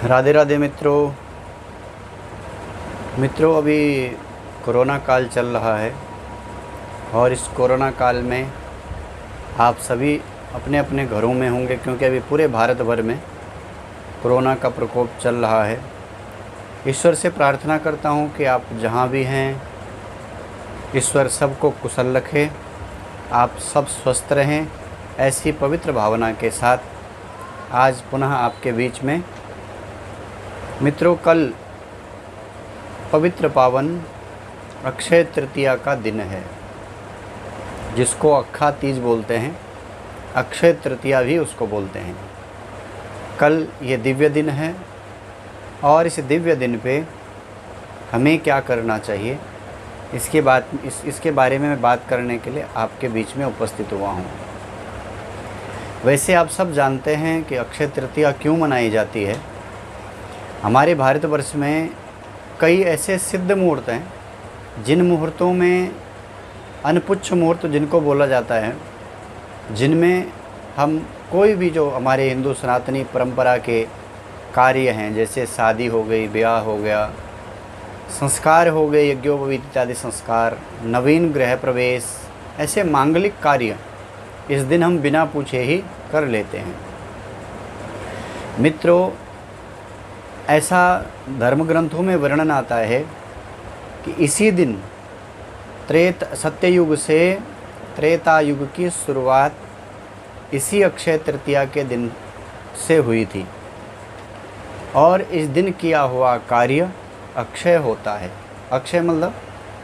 राधे राधे मित्रों। अभी कोरोना काल चल रहा है और इस कोरोना काल में आप सभी अपने अपने घरों में होंगे, क्योंकि अभी पूरे भारत भर में कोरोना का प्रकोप चल रहा है। ईश्वर से प्रार्थना करता हूं कि आप जहां भी हैं, ईश्वर सबको कुशल रखे, आप सब स्वस्थ रहें। ऐसी पवित्र भावना के साथ आज पुनः आपके बीच में मित्रों, कल पवित्र पावन अक्षय तृतीया का दिन है, जिसको अक्खा तीज बोलते हैं, अक्षय तृतीया भी उसको बोलते हैं। कल ये दिव्य दिन है और इस दिव्य दिन पे हमें क्या करना चाहिए, इसके बारे में मैं बात करने के लिए आपके बीच में उपस्थित हुआ हूँ। वैसे आप सब जानते हैं कि अक्षय तृतीया क्यों मनाई जाती है। हमारे भारतवर्ष में कई ऐसे सिद्ध मुहूर्त हैं, जिन मुहूर्तों में अनपुच्छ मुहूर्त जिनको बोला जाता है, जिनमें हम कोई भी जो हमारे हिंदू सनातनी परंपरा के कार्य हैं, जैसे शादी हो गई, ब्याह हो गया, संस्कार हो गए, यज्ञोपवीत इत्यादि संस्कार, नवीन गृह प्रवेश, ऐसे मांगलिक कार्य इस दिन हम बिना पूछे ही कर लेते हैं। मित्रों, ऐसा धर्म ग्रंथों में वर्णन आता है कि इसी दिन सत्ययुग से त्रेता युग की शुरुआत इसी अक्षय तृतीया के दिन से हुई थी और इस दिन किया हुआ कार्य अक्षय होता है। अक्षय मतलब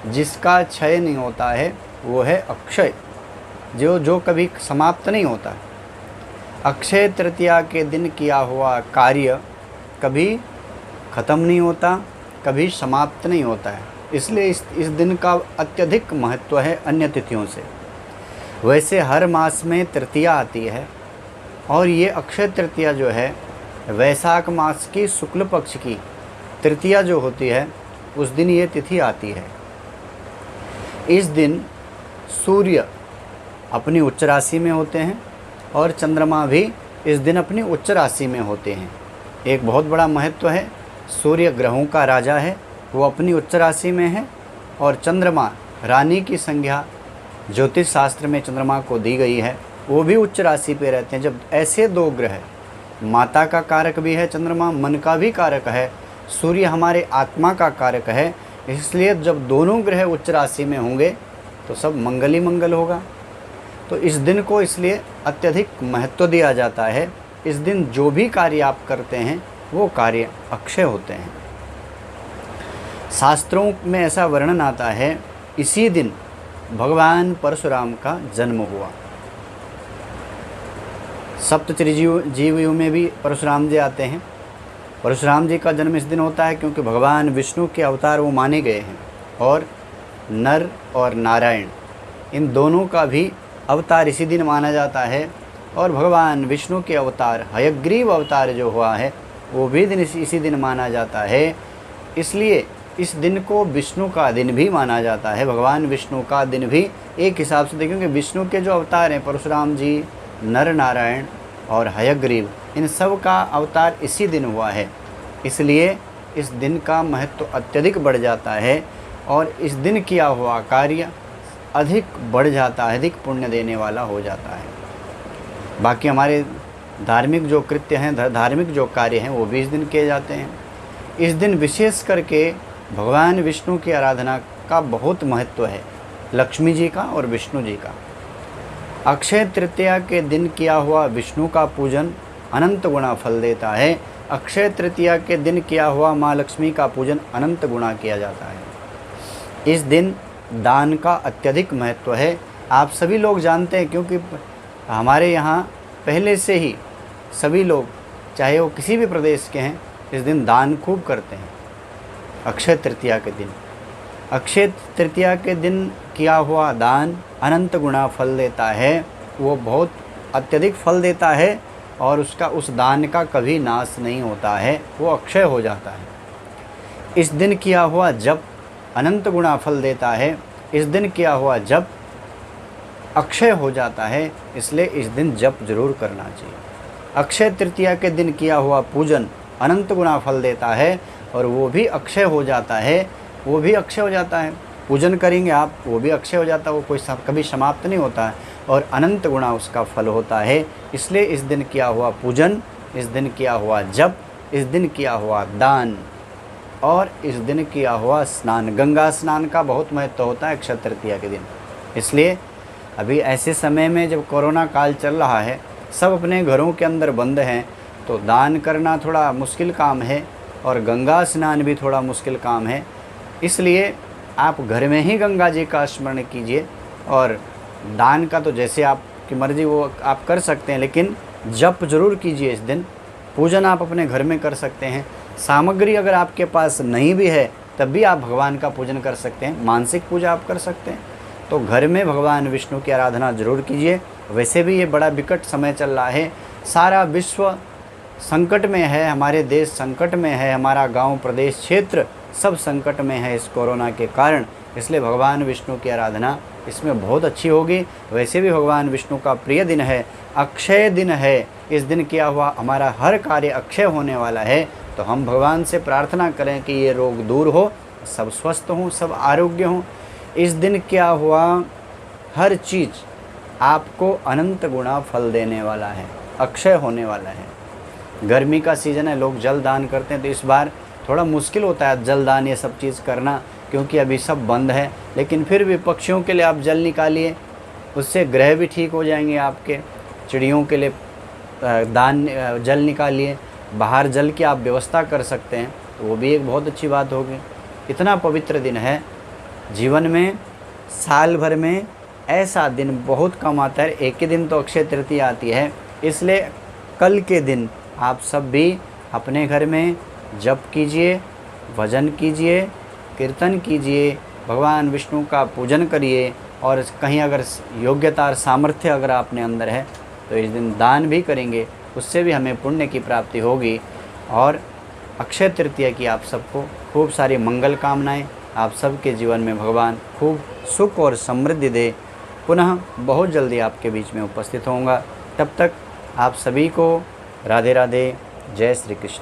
जिसका क्षय नहीं होता है वो है अक्षय, जो कभी समाप्त नहीं होता। अक्षय तृतीया के दिन किया हुआ कार्य कभी ख़त्म नहीं होता, कभी समाप्त नहीं होता है, इसलिए इस दिन का अत्यधिक महत्व है अन्य तिथियों से। वैसे हर मास में तृतीया आती है और ये अक्षय तृतीया जो है वैशाख मास की शुक्ल पक्ष की तृतीया जो होती है, उस दिन ये तिथि आती है। इस दिन सूर्य अपनी उच्च राशि में होते हैं और चंद्रमा भी इस दिन अपनी उच्च राशि में होते हैं। एक बहुत बड़ा महत्व है। सूर्य ग्रहों का राजा है, वो अपनी उच्च राशि में है, और चंद्रमा रानी की संज्ञा ज्योतिष शास्त्र में चंद्रमा को दी गई है, वो भी उच्च राशि पे रहते हैं। जब ऐसे दो ग्रह, माता का कारक भी है चंद्रमा, मन का भी कारक है, सूर्य हमारे आत्मा का कारक है, इसलिए जब दोनों ग्रह उच्च राशि में होंगे तो सब मंगल ही मंगल होगा। तो इस दिन को इसलिए अत्यधिक महत्व दिया जाता है। इस दिन जो भी कार्य आप करते हैं वो कार्य अक्षय होते हैं। शास्त्रों में ऐसा वर्णन आता है, इसी दिन भगवान परशुराम का जन्म हुआ। सप्तचिरंजीवियों में भी परशुराम जी आते हैं। परशुराम जी का जन्म इस दिन होता है क्योंकि भगवान विष्णु के अवतार वो माने गए हैं, और नर और नारायण इन दोनों का भी अवतार इसी दिन माना जाता है। और भगवान विष्णु के अवतार हयग्रीव अवतार जो हुआ है वो भी दिन इसी दिन माना जाता है। इसलिए इस दिन को विष्णु का दिन भी माना जाता है। भगवान विष्णु का दिन भी एक हिसाब से देखें कि विष्णु के जो अवतार हैं, परशुराम जी, नर नारायण और हयग्रीव, इन सब का अवतार इसी दिन हुआ है। इसलिए इस दिन का महत्व अत्यधिक बढ़ जाता है और इस दिन किया हुआ कार्य अधिक बढ़ जाता है, अधिक पुण्य देने वाला हो जाता है। बाकी हमारे धार्मिक जो कृत्य हैं, धार्मिक जो कार्य हैं, वो भी इस दिन किए जाते हैं। इस दिन विशेष करके भगवान विष्णु की आराधना का बहुत महत्व है, लक्ष्मी जी का और विष्णु जी का। अक्षय तृतीया के दिन किया हुआ विष्णु का पूजन अनंत गुना फल देता है। अक्षय तृतीया के दिन किया हुआ माँ लक्ष्मी का पूजन अनंत गुना किया जाता है। इस दिन दान का अत्यधिक महत्व है। आप सभी लोग जानते हैं, क्योंकि हमारे यहाँ पहले से ही सभी लोग, चाहे वो किसी भी प्रदेश के हैं, इस दिन दान खूब करते हैं। अक्षय तृतीया के दिन, अक्षय तृतीया के दिन किया हुआ दान अनंत गुना फल देता है। वो बहुत अत्यधिक फल देता है और उस दान का कभी नाश नहीं होता है, वो अक्षय हो जाता है। इस दिन किया हुआ जप अनंत गुना फल देता है। इस दिन किया हुआ जप अक्षय हो जाता है, इसलिए इस दिन जप जरूर करना चाहिए। अक्षय तृतीया के दिन किया हुआ पूजन अनंत गुना फल देता है और वो भी अक्षय हो जाता है, वो भी अक्षय हो जाता है। पूजन करेंगे आप, वो भी अक्षय हो जाता है, वो कोई कभी समाप्त नहीं होता है और अनंत गुना उसका फल होता है। इसलिए इस दिन किया हुआ पूजन, इस दिन किया हुआ जप, इस दिन किया हुआ दान और इस दिन किया हुआ स्नान, गंगा स्नान का बहुत महत्व होता है अक्षय तृतीया के दिन। इसलिए अभी ऐसे समय में जब कोरोना काल चल रहा है, सब अपने घरों के अंदर बंद हैं, तो दान करना थोड़ा मुश्किल काम है और गंगा स्नान भी थोड़ा मुश्किल काम है। इसलिए आप घर में ही गंगा जी का स्मरण कीजिए और दान का तो जैसे आपकी मर्ज़ी वो आप कर सकते हैं, लेकिन जप जरूर कीजिए इस दिन। पूजन आप अपने घर में कर सकते हैं। सामग्री अगर आपके पास नहीं भी है तब भी आप भगवान का पूजन कर सकते हैं, मानसिक पूजा आप कर सकते हैं। तो घर में भगवान विष्णु की आराधना जरूर कीजिए। वैसे भी ये बड़ा विकट समय चल रहा है, सारा विश्व संकट में है, हमारे देश संकट में है, हमारा गांव प्रदेश क्षेत्र सब संकट में है इस कोरोना के कारण। इसलिए भगवान विष्णु की आराधना इसमें बहुत अच्छी होगी। वैसे भी भगवान विष्णु का प्रिय दिन है, अक्षय दिन है। इस दिन किया हुआ हमारा हर कार्य अक्षय होने वाला है। तो हम भगवान से प्रार्थना करें कि ये रोग दूर हो, सब स्वस्थ हों, सब आरोग्य हों। इस दिन क्या हुआ हर चीज़ आपको अनंत गुना फल देने वाला है, अक्षय होने वाला है। गर्मी का सीज़न है, लोग जल दान करते हैं, तो इस बार थोड़ा मुश्किल होता है जल दान ये सब चीज़ करना, क्योंकि अभी सब बंद है। लेकिन फिर भी पक्षियों के लिए आप जल निकालिए, उससे ग्रह भी ठीक हो जाएंगे आपके। चिड़ियों के लिए दान जल निकालिए, बाहर जल की आप व्यवस्था कर सकते हैं, तो वो भी एक बहुत अच्छी बात होगी। इतना पवित्र दिन है, जीवन में साल भर में ऐसा दिन बहुत कम आता है। एक ही दिन तो अक्षय तृतीया आती है। इसलिए कल के दिन आप सब भी अपने घर में जप कीजिए, भजन कीजिए, कीर्तन कीजिए, भगवान विष्णु का पूजन करिए और कहीं अगर योग्यता और सामर्थ्य अगर आपने अंदर है तो इस दिन दान भी करेंगे, उससे भी हमें पुण्य की प्राप्ति होगी। और अक्षय तृतीया की आप सबको खूब सारी मंगल कामनाएं। आप सबके जीवन में भगवान खूब सुख और समृद्धि दे। पुनः बहुत जल्दी आपके बीच में उपस्थित होऊंगा। तब तक आप सभी को राधे राधे, जय श्री कृष्ण।